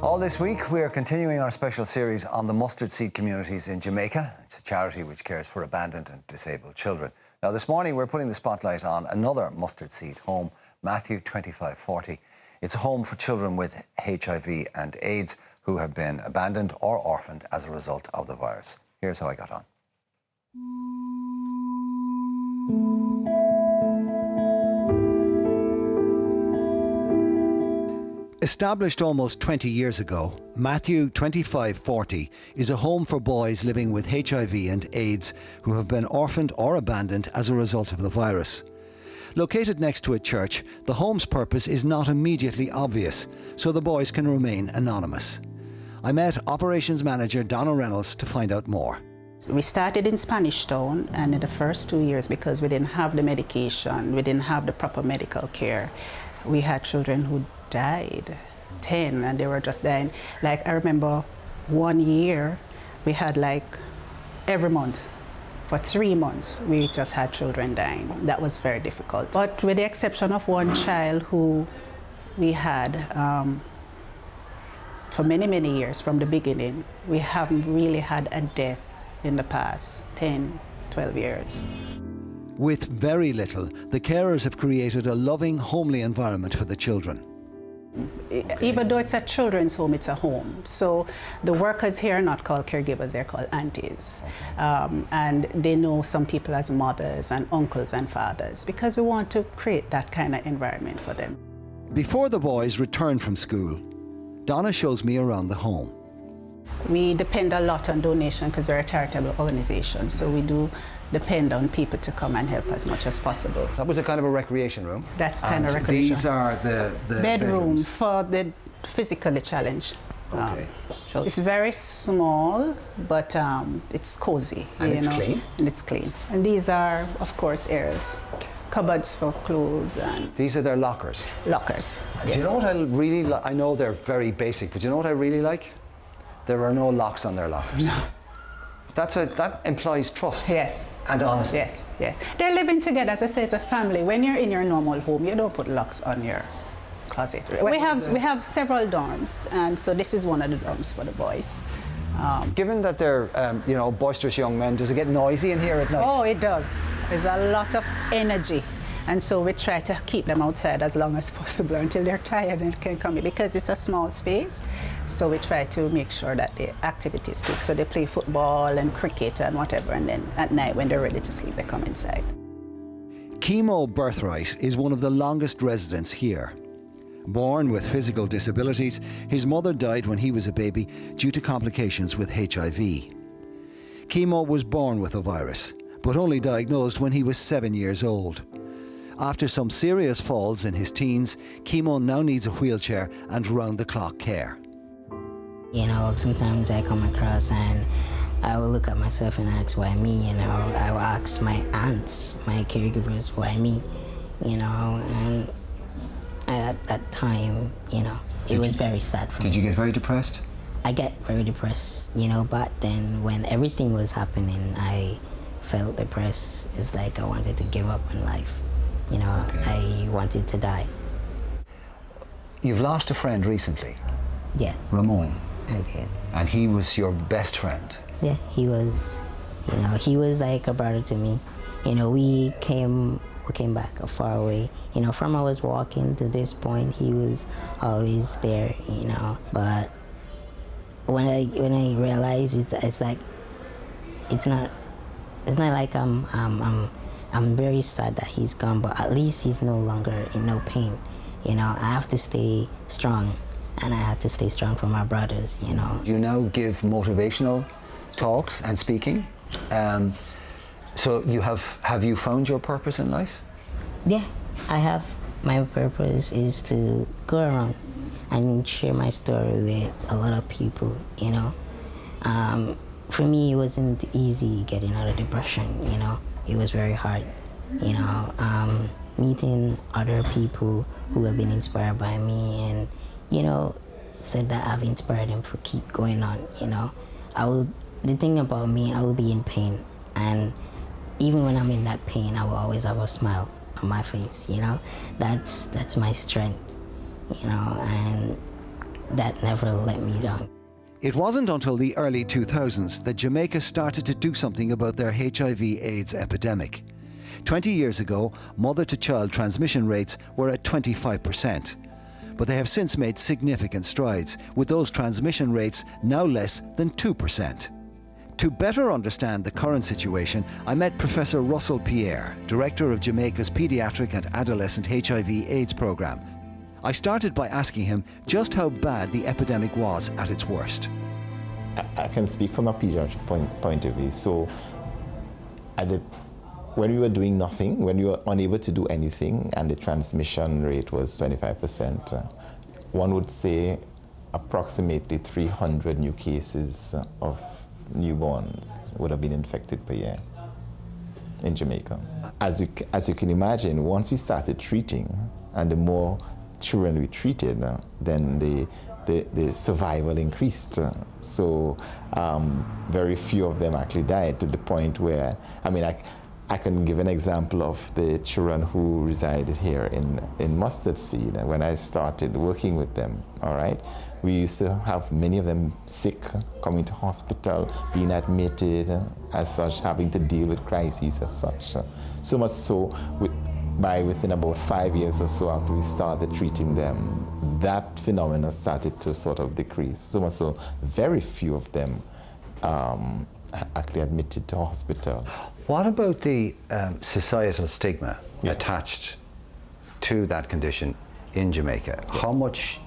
All this week, we are continuing our special series on the mustard seed communities in Jamaica. It's a charity which cares for abandoned and disabled children. Now, this morning, we're putting the spotlight on another mustard seed home, Matthew 2540. It's a home for children with HIV and AIDS who have been abandoned or orphaned as a result of the virus. Here's how I got on. Established almost 20 years ago, Matthew 2540 is a home for boys living with HIV and AIDS who have been orphaned or abandoned as a result of the virus. Located next to a church, the home's purpose is not immediately obvious, so the boys can remain anonymous. I met Operations Manager Donna Reynolds to find out more. We started in Spanish Town, and in the first 2 years, because we didn't have the medication, we didn't have the proper medical care, we had children who died, 10, and they were just dying. Like, I remember 1 year, we had like every month, for 3 months, we just had children dying. That was very difficult. But with the exception of one child who we had for many, many years from the beginning, we haven't really had a death in the past 10, 12 years. With very little, the carers have created a loving, homely environment for the children. Even though it's a children's home, it's a home. So the workers here are not called caregivers, they're called aunties. And they know some people as mothers and uncles and fathers because we want to create that kind of environment for them. Before the boys return from school, Donna shows me around the home. We depend a lot on donation because we're a charitable organization, so we do depend on people to come and help as much as possible. That was a kind of a recreation room? That's kind of recreation. These are the bedrooms for the physically challenged. Okay. It's very small, but it's cozy. And it's clean? And it's clean. And these are, of course, areas. Cupboards for clothes. And these are their lockers? Lockers, yes. Do you know what I really like? I know they're very basic, but do you know what I really like? There are no locks on their lockers. No. That implies trust. Yes. And honesty. Yes, yes. They're living together, as I say, as a family. When you're in your normal home, you don't put locks on your closet. We have several dorms, and so this is one of the dorms for the boys. Given that they're boisterous young men, does it get noisy in here at night? Oh, it does. There's a lot of energy. And so we try to keep them outside as long as possible until they're tired and can come in, because it's a small space. So we try to make sure that the activities stick. So they play football and cricket and whatever, and then at night when they're ready to sleep, they come inside. Chemo Birthright is one of the longest residents here. Born with physical disabilities, his mother died when he was a baby due to complications with HIV. Chemo was born with the virus, but only diagnosed when he was 7 years old. After some serious falls in his teens, Chemo now needs a wheelchair and round-the-clock care. You know, sometimes I come across and I will look at myself and ask, why me? You know, I will ask my aunts, my caregivers, why me? You know, and at that time, you know, it was very sad for me. Did you get very depressed? I get very depressed, you know, but then when everything was happening, I felt depressed. It's like I wanted to give up on life. You know, okay. I wanted to die. You've lost a friend recently. Yeah. Ramon. I did. And he was your best friend. Yeah, he was, you know, he was like a brother to me. You know, we came back a far away. You know, from I was walking to this point, he was always there, you know. But when I realized it's like, it's not like I'm very sad that he's gone, but at least he's no longer in no pain. You know, I have to stay strong, and I have to stay strong for my brothers, you know. You now give motivational talks and speaking. So have you found your purpose in life? Yeah, I have. My purpose is to go around and share my story with a lot of people, you know. For me, it wasn't easy getting out of depression, you know. It was very hard, you know, meeting other people who have been inspired by me and, you know, said that I've inspired them to keep going on, you know. The thing about me, I will be in pain, and even when I'm in that pain, I will always have a smile on my face, you know. That's my strength, you know, and that never let me down. It wasn't until the early 2000s that Jamaica started to do something about their HIV/AIDS epidemic. 20 years ago, mother-to-child transmission rates were at 25%. But they have since made significant strides, with those transmission rates now less than 2%. To better understand the current situation, I met Professor Russell Pierre, Director of Jamaica's Pediatric and Adolescent HIV/AIDS Programme. I started by asking him just how bad the epidemic was at its worst. I can speak from a pediatric point of view. So when we were doing nothing, when we were unable to do anything, and the transmission rate was 25%, one would say approximately 300 new cases of newborns would have been infected per year in Jamaica. As you can imagine, once we started treating, and the more children we treated, then the survival increased. So very few of them actually died, to the point where, I mean, I can give an example of the children who resided here in Mustard Seed. When I started working with them, all right, we used to have many of them sick, coming to hospital, being admitted as such, having to deal with crises as such. So much so, within about 5 years or so after we started treating them, that phenomenon started to sort of decrease. So much so, very few of them actually admitted to hospital. What about the societal stigma attached to that condition in Jamaica? Yes. How much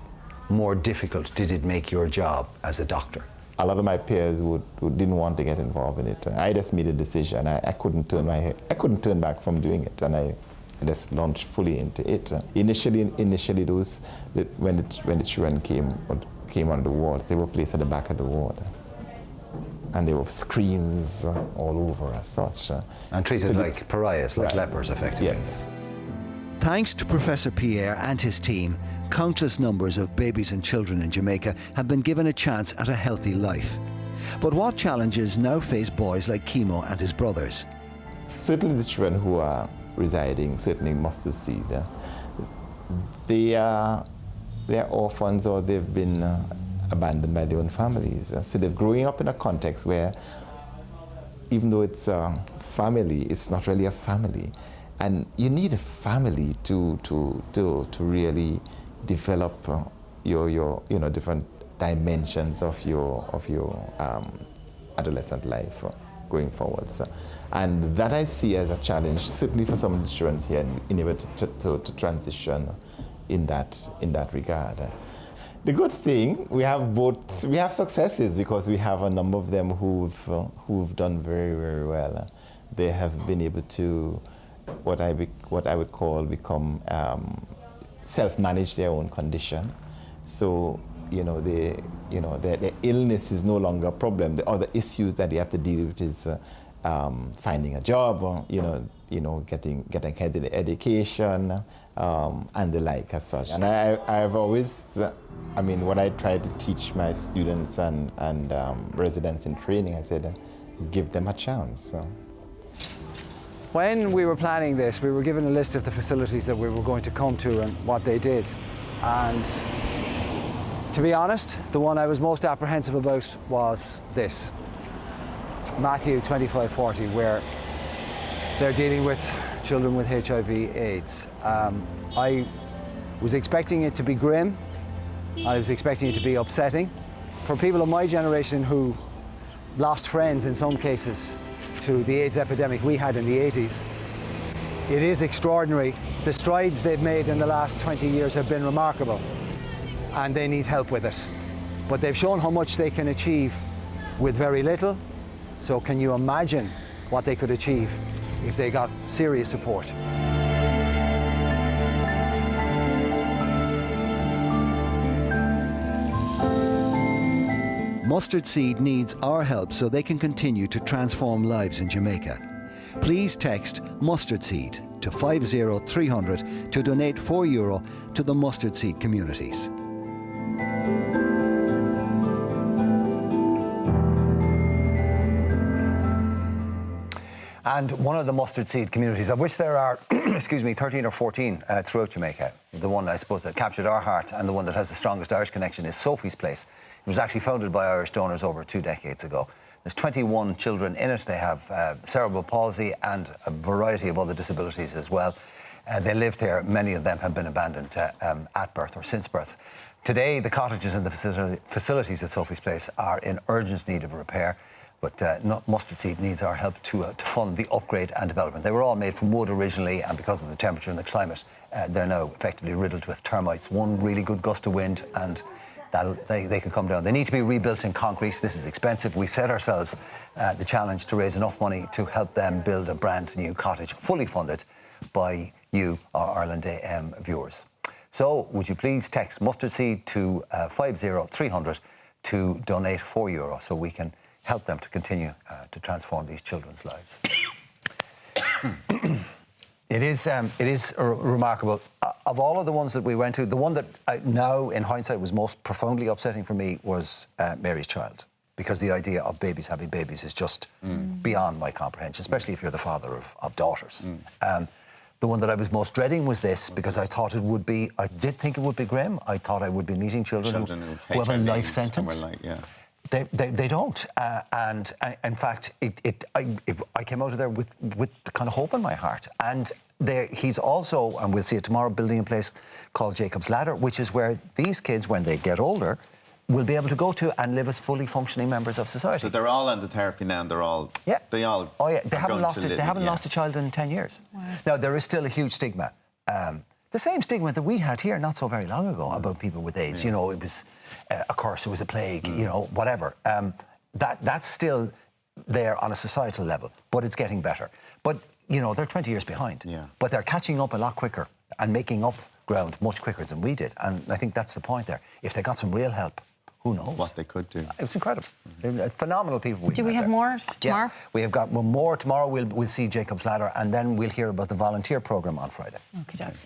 more difficult did it make your job as a doctor? A lot of my peers who didn't want to get involved in it. I just made a decision. I couldn't turn back from doing it, and I just launched fully into it. Initially, when the children came on the wards, they were placed at the back of the ward, and there were screens all over as such. And treated like pariahs, like lepers, effectively. Yes. Thanks to Professor Pierre and his team, countless numbers of babies and children in Jamaica have been given a chance at a healthy life. But what challenges now face boys like Chemo and his brothers? Certainly the children who are residing, certainly in Mustard Seed, they are orphans, or they've been abandoned by their own families. So they're growing up in a context where, even though it's a family, it's not really a family. And you need a family to really develop your different dimensions of your adolescent life going forward. And that I see as a challenge, certainly for some of the children here, in able to transition in that regard. The good thing, we have successes, because we have a number of them who've done very, very well. They have been able to what I would call become self-manage their own condition. So their illness is no longer a problem. The other issues that they have to deal with is finding a job, or, getting ahead in education, and the like as such. And I've always, what I try to teach my students and residents in training, I said, give them a chance. When we were planning this, we were given a list of the facilities that we were going to come to and what they did. And to be honest, the one I was most apprehensive about was this. Matthew 2540, where they're dealing with children with HIV/AIDS. I was expecting it to be grim. I was expecting it to be upsetting. For people of my generation who lost friends in some cases to the AIDS epidemic we had in the 80s, it is extraordinary. The strides they've made in the last 20 years have been remarkable, and they need help with it. But they've shown how much they can achieve with very little. So can you imagine what they could achieve if they got serious support? Mustard Seed needs our help so they can continue to transform lives in Jamaica. Please text Mustard Seed to 50300 to donate €4 to the Mustard Seed communities. And one of the Mustard Seed communities, of which there are excuse me, 13 or 14 throughout Jamaica. The one, I suppose, that captured our heart and the one that has the strongest Irish connection is Sophie's Place. It was actually founded by Irish donors over 2 decades ago. There's 21 children in it. They have cerebral palsy and a variety of other disabilities as well. They live there. Many of them have been abandoned at birth or since birth. Today, the cottages and the facilities at Sophie's Place are in urgent need of repair, but Mustard Seed needs our help to fund the upgrade and development. They were all made from wood originally, and because of the temperature and the climate, they're now effectively riddled with termites. One really good gust of wind and they could come down. They need to be rebuilt in concrete. This is expensive. We set ourselves the challenge to raise enough money to help them build a brand new cottage, fully funded by you, our Ireland AM viewers. So would you please text Mustard Seed to 50300 to donate €4 so we can help them to continue to transform these children's lives. It is remarkable. Of all of the ones that we went to, the one that now, in hindsight, was most profoundly upsetting for me was Mary's Child, because the idea of babies having babies is just beyond my comprehension, especially if you're the father of daughters. The one that I was most dreading was this, because I thought it would be, I did think it would be grim. I thought I would be meeting children who have a life sentence. They don't, and in fact, I came out of there with kind of hope in my heart. And he's also, and we'll see it tomorrow, building a place called Jacob's Ladder, which is where these kids, when they get older, will be able to go to and live as fully functioning members of society. So they're all under therapy now, and they're all... Yeah. They all... Oh, yeah. They haven't lost a child in 10 years. Wow. Now, there is still a huge stigma. The same stigma that we had here not so very long ago about people with AIDS. You know, it was a curse, it was a plague, you know, whatever. That's still there on a societal level, but it's getting better. But, you know, they're 20 years behind. Yeah. But they're catching up a lot quicker and making up ground much quicker than we did. And I think that's the point there. If they got some real help, who knows? What they could do. It was incredible. They're phenomenal people. Do we have more tomorrow? Yeah, we have got more tomorrow. We'll see Jacob's Ladder, and then we'll hear about the volunteer programme on Friday. Okay, dogs.